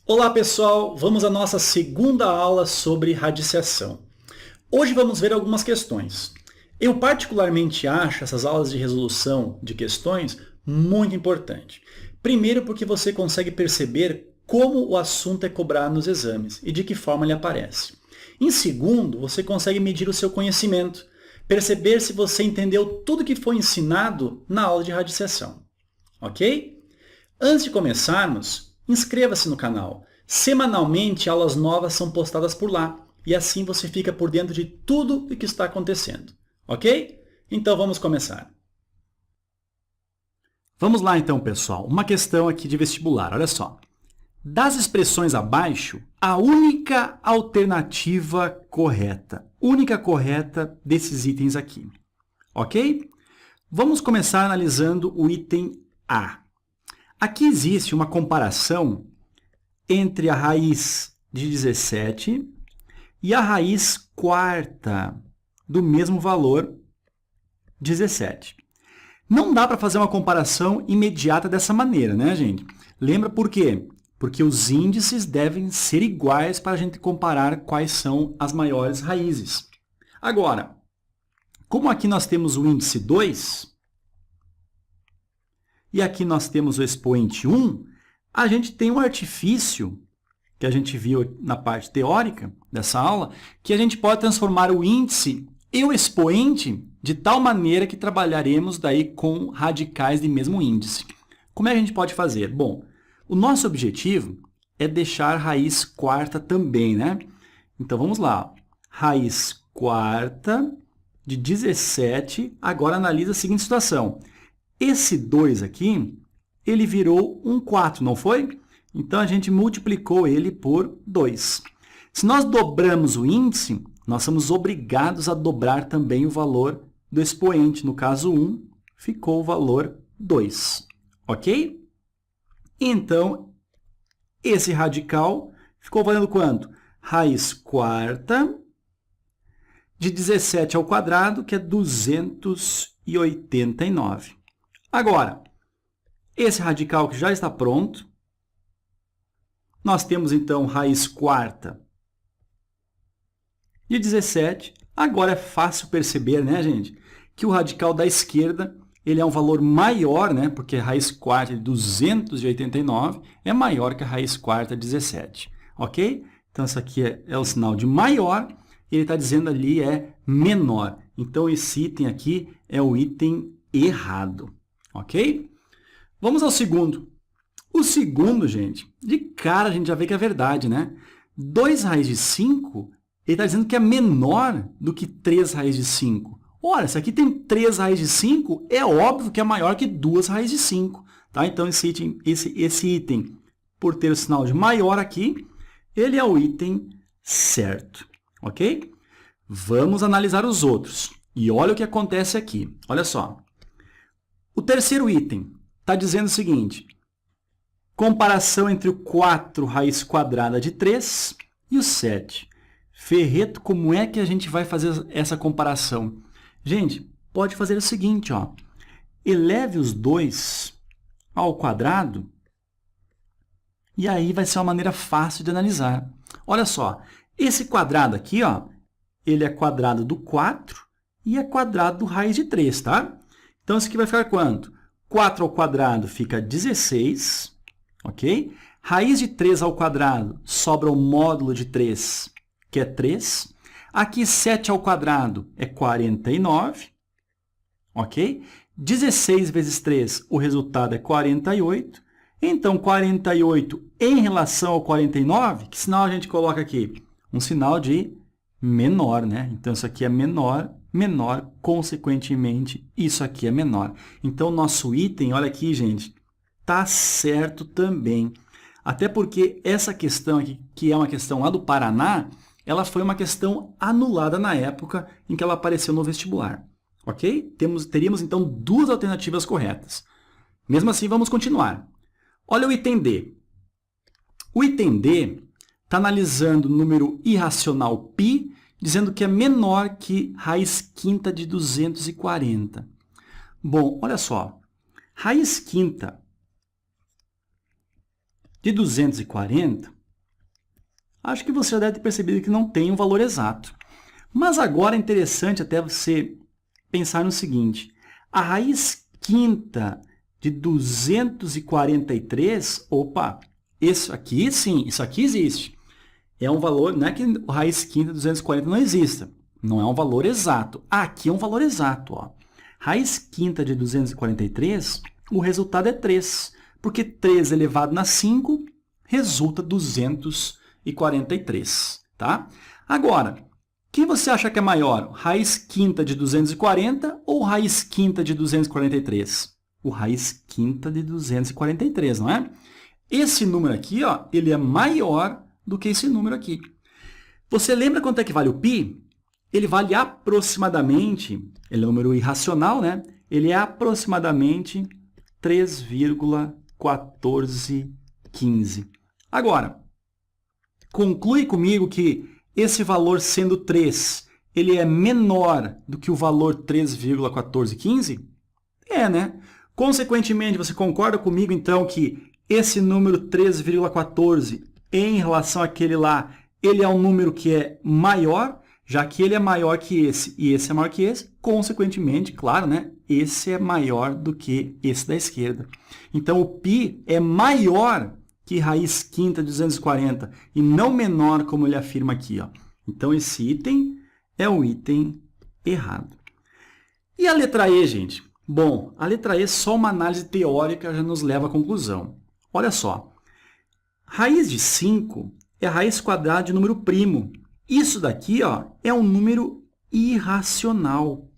Olá pessoal, vamos à nossa segunda aula sobre radiciação. Hoje vamos ver algumas questões. Eu particularmente acho essas aulas de resolução de questões muito importante. Primeiro porque você consegue perceber como o assunto é cobrado nos exames e de que forma ele aparece. Em segundo, você consegue medir o seu conhecimento, perceber se você entendeu tudo que foi ensinado na aula de radiciação. Ok? Antes de começarmos, inscreva-se no canal. Semanalmente, aulas novas são postadas por lá. E assim você fica por dentro de tudo o que está acontecendo. Ok? Então vamos começar. Vamos lá então, pessoal. Uma questão aqui de vestibular. Olha só. Das expressões abaixo, a única alternativa correta. Única correta desses itens aqui. Ok? Vamos começar analisando o item A. Aqui existe uma comparação entre a raiz de 17 e a raiz quarta do mesmo valor, 17. Não dá para fazer uma comparação imediata dessa maneira, né, gente? Lembra por quê? Porque os índices devem ser iguais para a gente comparar quais são as maiores raízes. Agora, como aqui nós temos o índice 2, e aqui nós temos o expoente 1, a gente tem um artifício, que a gente viu na parte teórica dessa aula, que a gente pode transformar o índice e o expoente de tal maneira que trabalharemos daí com radicais de mesmo índice. Como é que a gente pode fazer? Bom, o nosso objetivo é deixar raiz quarta também, né? Então, vamos lá. Raiz quarta de 17, agora analisa a seguinte situação. Esse 2 aqui, ele virou um 4, não foi? Então, a gente multiplicou ele por 2. Se nós dobramos o índice, nós somos obrigados a dobrar também o valor do expoente. No caso 1, ficou o valor 2. Ok? Então, esse radical ficou valendo quanto? Raiz quarta de 17 ao quadrado, que é 289. Agora, esse radical que já está pronto, nós temos então raiz quarta de 17. Agora é fácil perceber, né, gente, que o radical da esquerda ele é um valor maior, né, porque a raiz quarta de 289 é maior que a raiz quarta de 17. Ok? Então, isso aqui é o sinal de maior, e ele está dizendo ali é menor. Então, esse item aqui é o item errado. Ok? Vamos ao segundo. O segundo, gente, de cara a gente já vê que é verdade, né? 2 raiz de 5, ele está dizendo que é menor do que 3 raiz de 5. Ora, se aqui tem 3 raiz de 5, é óbvio que é maior que 2 raiz de 5. Tá? Então, esse item, por ter o sinal de maior aqui, ele é o item certo. Ok? Vamos analisar os outros. E olha o que acontece aqui. Olha só. O terceiro item está dizendo o seguinte. Comparação entre o 4 raiz quadrada de 3 e o 7. Ferreto, como é que a gente vai fazer essa comparação? Gente, pode fazer o seguinte, ó. Eleve os 2 ao quadrado e aí vai ser uma maneira fácil de analisar. Olha só, esse quadrado aqui, ó, ele é quadrado do 4 e é quadrado do raiz de 3, tá? Então, isso aqui vai ficar quanto? 4 ao quadrado fica 16, ok? Raiz de 3 ao quadrado sobra o módulo de 3, que é 3. Aqui, 7 ao quadrado é 49, ok? 16 vezes 3, o resultado é 48. Então, 48 em relação ao 49, que sinal a gente coloca aqui? Um sinal de menor, né? Então, isso aqui é menor, menor, consequentemente, isso aqui é menor. Então, nosso item, olha aqui, gente, está certo também. Até porque essa questão aqui, que é uma questão lá do Paraná, ela foi uma questão anulada na época em que ela apareceu no vestibular. Ok? Teríamos, então, duas alternativas corretas. Mesmo assim, vamos continuar. Olha o item D. O item D está analisando o número irracional π, dizendo que é menor que raiz quinta de 240. Bom, olha só. Raiz quinta de 240 acho que você já deve ter percebido que não tem um valor exato. Mas agora é interessante até você pensar no seguinte, a raiz quinta de 243, opa, isso aqui sim, isso aqui existe. É um valor, não é que a raiz quinta de 240 não exista, não é um valor exato. Aqui é um valor exato, ó. Raiz quinta de 243, o resultado é 3, porque 3 elevado na 5 resulta 243, tá? Agora, quem você acha que é maior, raiz quinta de 240 ou raiz quinta de 243? O raiz quinta de 243, não é? Esse número aqui, ó, ele é maior do que esse número aqui. Você lembra quanto é que vale o π? Ele vale aproximadamente, ele é um número irracional, né? Ele é aproximadamente 3,1415. Agora, conclui comigo que esse valor sendo 3, ele é menor do que o valor 3,1415? É, né? Consequentemente, você concorda comigo, então, que esse número 3,14 em relação àquele lá, ele é um número que é maior, já que ele é maior que esse e esse é maior que esse, consequentemente, claro, né? Esse é maior do que esse da esquerda. Então, o π é maior que raiz quinta de 240 e não menor, como ele afirma aqui, ó. Então, esse item é o item errado. E a letra E, gente? Bom, a letra E, só uma análise teórica já nos leva à conclusão. Olha só, raiz de 5 é a raiz quadrada de número primo. Isso daqui, ó, é um número irracional.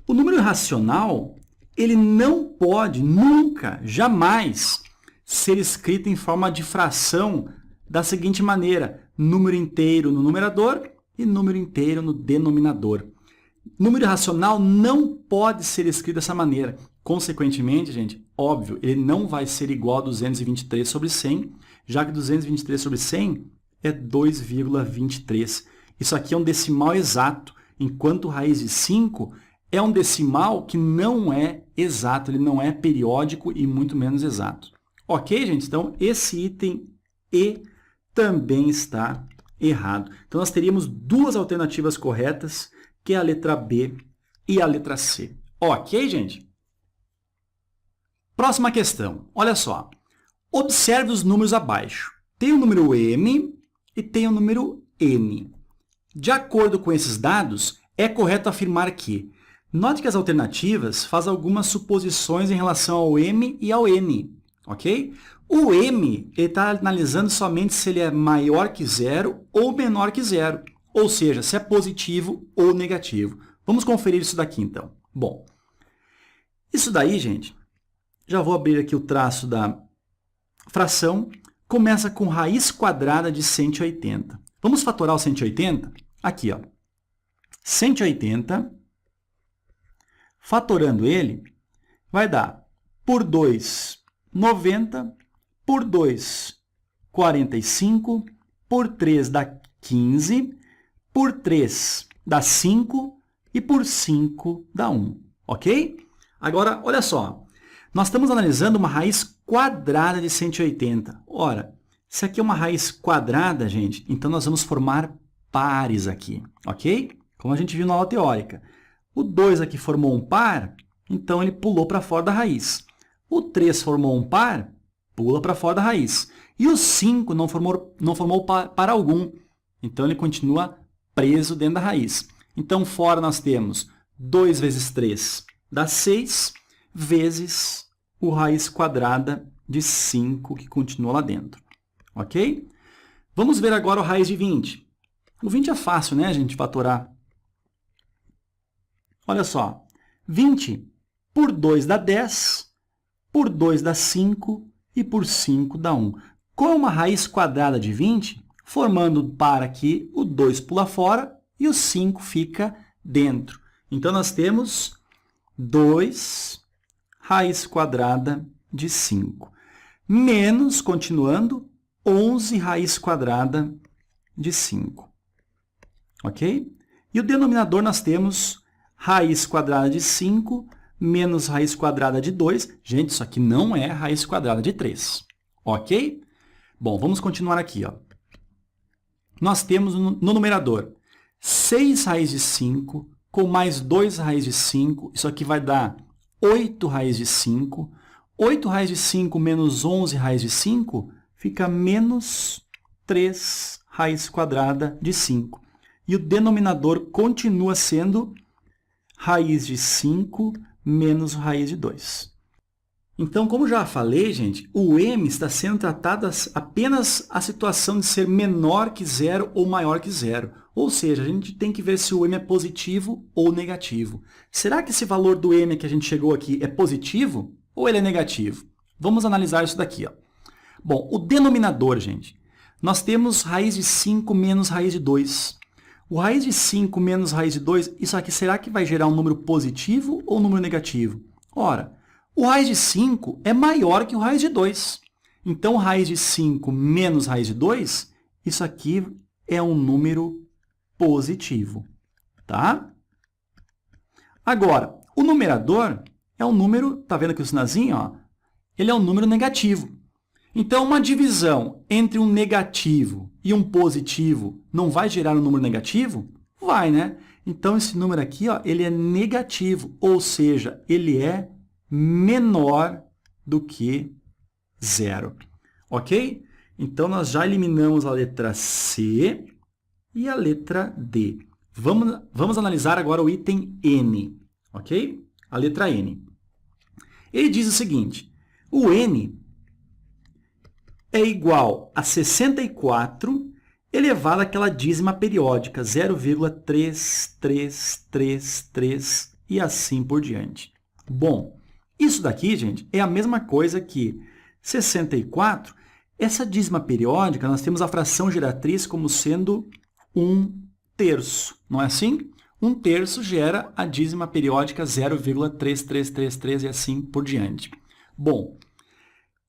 O número irracional, ele não pode, nunca, jamais, ser escrito em forma de fração da seguinte maneira, número inteiro no numerador e número inteiro no denominador. Número irracional não pode ser escrito dessa maneira. Consequentemente, gente, óbvio, ele não vai ser igual a 223 sobre 100, já que 223 sobre 100 é 2,23. Isso aqui é um decimal exato, enquanto raiz de 5 é um decimal que não é exato, ele não é periódico e muito menos exato. Ok, gente? Então, esse item E também está errado. Então, nós teríamos duas alternativas corretas, que é a letra B e a letra C. Ok, gente? Próxima questão. Olha só. Observe os números abaixo. Tem o número M e tem o número N. De acordo com esses dados, é correto afirmar que... Note que as alternativas fazem algumas suposições em relação ao M e ao N. Ok? O M está analisando somente se ele é maior que zero ou menor que zero. Ou seja, se é positivo ou negativo. Vamos conferir isso daqui, então. Bom, isso daí, gente, já vou abrir aqui o traço da fração. Começa com raiz quadrada de 180. Vamos fatorar o 180? Aqui, ó. 180, fatorando ele, vai dar por 2, 90, por 2, 45, por 3 dá 15, por 3 dá 5 e por 5 dá 1, ok? Agora, olha só, nós estamos analisando uma raiz quadrada de 180. Ora, se aqui é uma raiz quadrada, gente, então nós vamos formar pares aqui, ok? Como a gente viu na aula teórica. O 2 aqui formou um par, então ele pulou para fora da raiz. O 3 formou um par, pula para fora da raiz. E o 5 não formou par algum, então ele continua preso dentro da raiz. Então, fora nós temos 2 vezes 3 dá 6, vezes o raiz quadrada de 5 que continua lá dentro. Ok? Vamos ver agora o raiz de 20. O 20 é fácil, né, gente, fatorar. Olha só, 20 por 2 dá 10, por 2 dá 5 e por 5 dá 1. Com uma raiz quadrada de 20, formando par aqui, o 2 pula fora e o 5 fica dentro. Então, nós temos 2 raiz quadrada de 5, menos, continuando, 11 raiz quadrada de 5. Ok? E o denominador nós temos raiz quadrada de 5 menos raiz quadrada de 2. Gente, isso aqui não é raiz quadrada de 3. Ok? Bom, vamos continuar aqui, ó. nós temos no numerador 6 raiz de 5 com mais 2 raiz de 5. Isso aqui vai dar 8 raiz de 5. 8 raiz de 5 menos 11 raiz de 5 fica menos 3 raiz quadrada de 5. E o denominador continua sendo raiz de 5 menos raiz de 2. Então, como já falei, gente, o m está sendo tratado apenas a situação de ser menor que zero ou maior que zero. Ou seja, a gente tem que ver se o m é positivo ou negativo. Será que esse valor do m que a gente chegou aqui é positivo ou ele é negativo? Vamos analisar isso daqui. Ó. Bom, o denominador, gente, nós temos raiz de 5 menos raiz de 2. O raiz de 5 menos raiz de 2, isso aqui será que vai gerar um número positivo ou um número negativo? Ora, o raiz de 5 é maior que o raiz de 2. Então, raiz de 5 menos raiz de 2, isso aqui é um número positivo. Tá? Agora, o numerador é um número, tá vendo aqui o sinalzinho? Ó? Ele é um número negativo. Então, uma divisão entre um negativo e um positivo não vai gerar um número negativo? Vai, né? Então, esse número aqui, ó, ele é negativo, ou seja, ele é menor do que zero. Ok? Então, nós já eliminamos a letra C e a letra D. Vamos analisar agora o item N. Ok? A letra N. Ele diz o seguinte, o N é igual a 64 elevado àquela dízima periódica, 0,3333 e assim por diante. Bom, isso daqui, gente, é a mesma coisa que 64. Essa dízima periódica, nós temos a fração geratriz como sendo 1/3, não é assim? 1/3 gera a dízima periódica 0,3333 e assim por diante. Bom,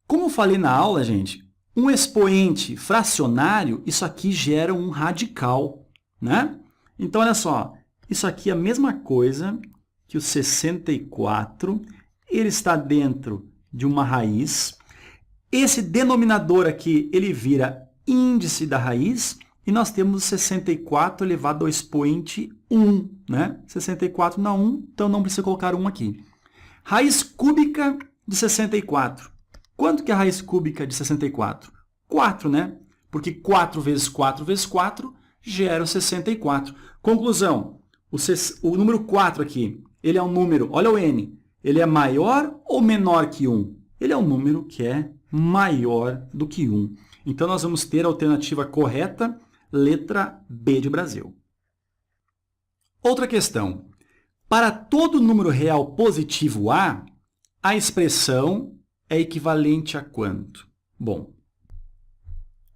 como eu falei na aula, gente, um expoente fracionário, isso aqui gera um radical, né? Então, olha só, isso aqui é a mesma coisa que o 64, ele está dentro de uma raiz. Esse denominador aqui, ele vira índice da raiz, e nós temos 64 elevado ao expoente 1, né? 64 na 1, então não precisa colocar 1 aqui. Raiz cúbica de 64. Quanto que é a raiz cúbica de 64? 4, né? Porque 4 vezes 4 vezes 4 gera o 64. Conclusão, o número 4 aqui, ele é um número, olha o n, ele é maior ou menor que 1? Ele é um número que é maior do que 1. Então, nós vamos ter a alternativa correta, letra B de Brasil. Outra questão. Para todo número real positivo A, a expressão é equivalente a quanto? Bom,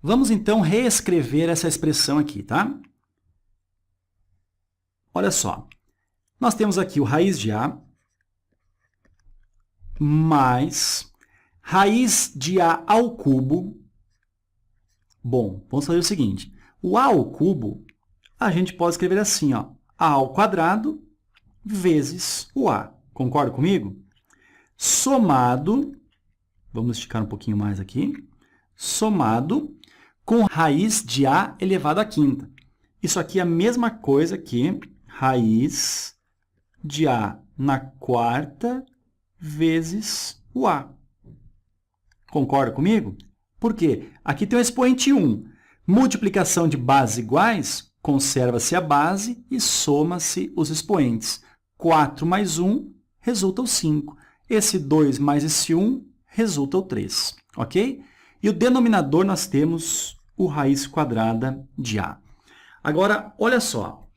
vamos então reescrever essa expressão aqui, tá? Olha só, nós temos aqui o raiz de A mais raiz de A ao cubo. Bom, vamos fazer o seguinte, o A ao cubo, a gente pode escrever assim, ó, A ao quadrado vezes o A. Concorda comigo? Somado, vamos esticar um pouquinho mais aqui, somado com raiz de A elevado à quinta. Isso aqui é a mesma coisa que raiz de A na quarta vezes o A. Concorda comigo? Por quê? Aqui tem o expoente 1. Multiplicação de bases iguais, conserva-se a base e soma-se os expoentes. 4 mais 1 resulta o 5. Esse 2 mais esse 1 resulta o 3. Ok? E o denominador nós temos o raiz quadrada de A. Agora, olha só.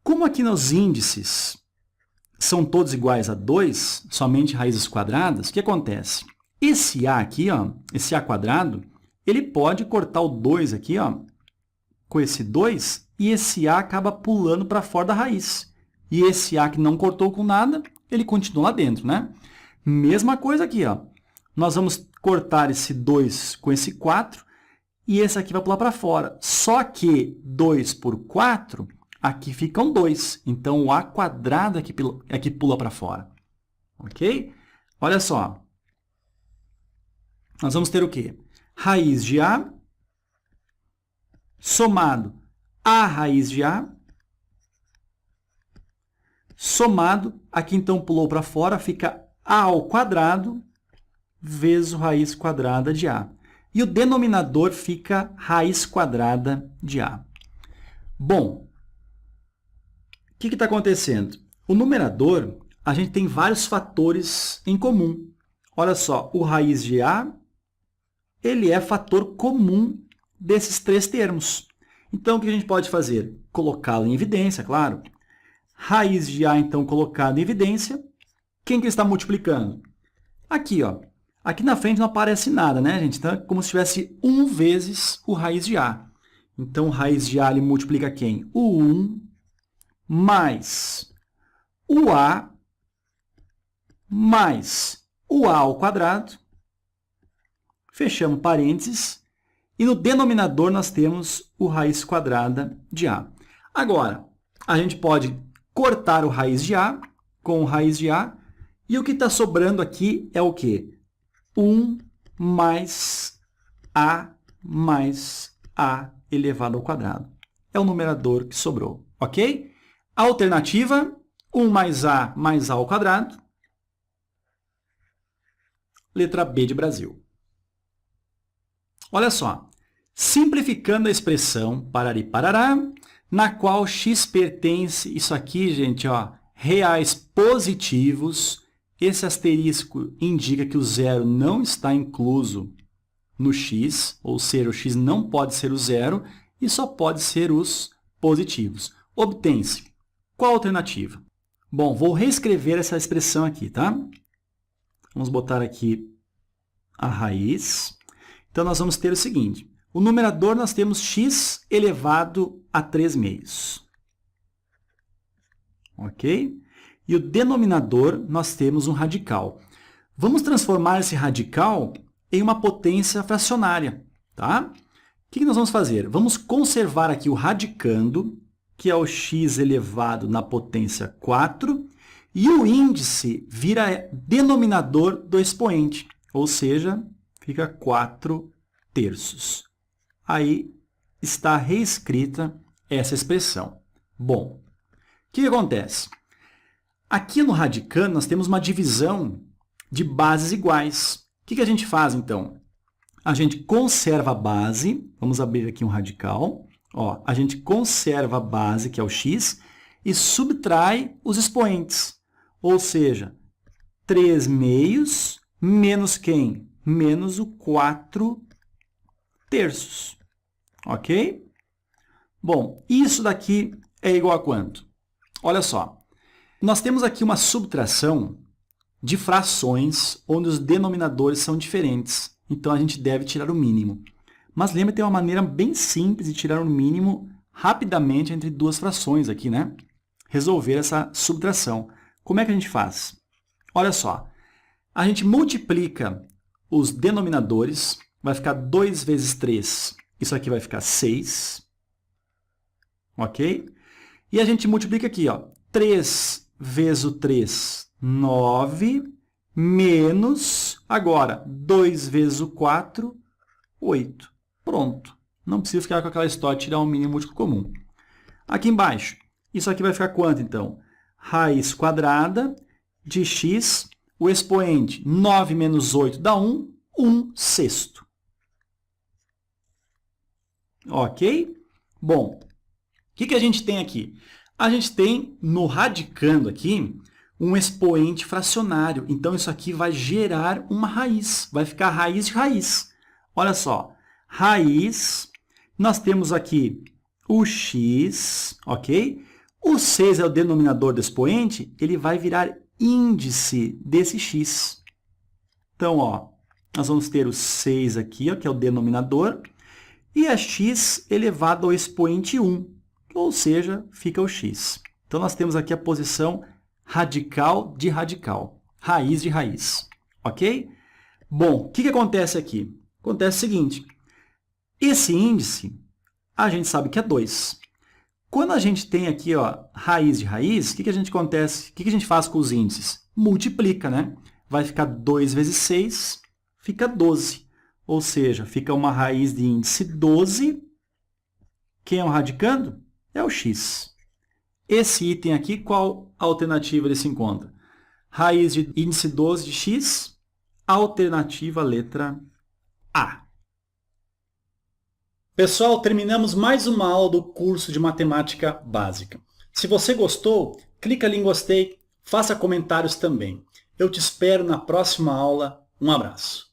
Como aqui nos índices são todos iguais a 2, somente raízes quadradas, o que acontece? Esse A aqui, ó, esse A quadrado, ele pode cortar o 2 aqui, ó, com esse 2, e esse A acaba pulando para fora da raiz. E esse A que não cortou com nada, ele continua lá dentro, né? Mesma coisa aqui, ó. Nós vamos cortar esse 2 com esse 4, e esse aqui vai pular para fora. Só que 2 por 4, aqui ficam 2. Então, o A quadrado é que pula para fora. Ok? Olha só. Nós vamos ter o quê? Raiz de A somado a raiz de A, somado, aqui então pulou para fora, fica A ao quadrado vezes raiz quadrada de A. E o denominador fica raiz quadrada de A. Bom, o que está acontecendo? O numerador, a gente tem vários fatores em comum. Olha só, o raiz de A, ele é fator comum desses três termos. Então, o que a gente pode fazer? Colocá-lo em evidência, claro. Raiz de A, então, colocado em evidência. Quem que está multiplicando? Aqui, ó. Aqui na frente não aparece nada, né, gente? Então, é como se tivesse 1 vezes o raiz de A. Então, raiz de A ele multiplica quem? O 1 mais o A mais o A ao quadrado. Fechamos parênteses. E no denominador nós temos o raiz quadrada de A. Agora, a gente pode cortar o raiz de A com o raiz de A. E o que está sobrando aqui é o quê? 1 mais A elevado ao quadrado. É o numerador que sobrou, ok? Alternativa, 1 mais A ao quadrado. Letra B de Brasil. Olha só, simplificando a expressão parari parará, na qual x pertence, isso aqui, gente, ó, reais positivos. Esse asterisco indica que o zero não está incluso no x, ou seja, o x não pode ser o zero e só pode ser os positivos. Obtém-se. Qual a alternativa? Bom, vou reescrever essa expressão aqui, tá? Vamos botar aqui a raiz. Então, nós vamos ter o seguinte. O numerador, nós temos x elevado a 3 meios. Ok? E o denominador, nós temos um radical. Vamos transformar esse radical em uma potência fracionária, tá? O que nós vamos fazer? Vamos conservar aqui o radicando, que é o x elevado na potência 4, e o índice vira denominador do expoente, ou seja, fica 4 terços. Aí está reescrita essa expressão. Bom, o que acontece? Aqui no radicando, nós temos uma divisão de bases iguais. O que a gente faz, então? A gente conserva a base, vamos abrir aqui um radical, ó, a gente conserva a base, que é o x, e subtrai os expoentes. Ou seja, 3 meios menos quem? Menos o 4 terços. Ok? Bom, isso daqui é igual a quanto? Olha só. Nós temos aqui uma subtração de frações onde os denominadores são diferentes. Então, a gente deve tirar o mínimo. Mas lembra que tem uma maneira bem simples de tirar o mínimo rapidamente entre duas frações aqui, né? Resolver essa subtração. Como é que a gente faz? Olha só. A gente multiplica os denominadores. Vai ficar 2 vezes 3. Isso aqui vai ficar 6. Ok? E a gente multiplica aqui, ó. 3 vezes o 3, 9, menos, agora, 2 vezes o 4, 8. Pronto. Não precisa ficar com aquela história de tirar um mínimo múltiplo comum. Aqui embaixo, isso aqui vai ficar quanto, então? Raiz quadrada de x, o expoente 9 menos 8 dá 1, 1 sexto. Ok? Bom, o que a gente tem aqui? A gente tem, no radicando aqui, um expoente fracionário. Então, isso aqui vai gerar uma raiz. Vai ficar raiz de raiz. Olha só. Raiz, nós temos aqui o x, ok? O 6 é o denominador do expoente, ele vai virar índice desse x. Então, ó, nós vamos ter o 6 aqui, ó, que é o denominador, e a x elevado ao expoente 1. Ou seja, fica o x. Então, nós temos aqui a posição radical de radical, raiz de raiz, ok? Bom, o que acontece aqui? Acontece o seguinte, esse índice, a gente sabe que é 2. Quando a gente tem aqui, ó, raiz de raiz, o que a gente acontece? O que a gente faz com os índices? Multiplica, né? Vai ficar 2 vezes 6, fica 12. Ou seja, fica uma raiz de índice 12 Quem é o radicando? É o x. Esse item aqui, qual alternativa ele se encontra? Raiz de índice 12 de x, alternativa letra A. Pessoal, terminamos mais uma aula do curso de Matemática Básica. Se você gostou, clica ali em gostei, faça comentários também. Eu te espero na próxima aula. Um abraço.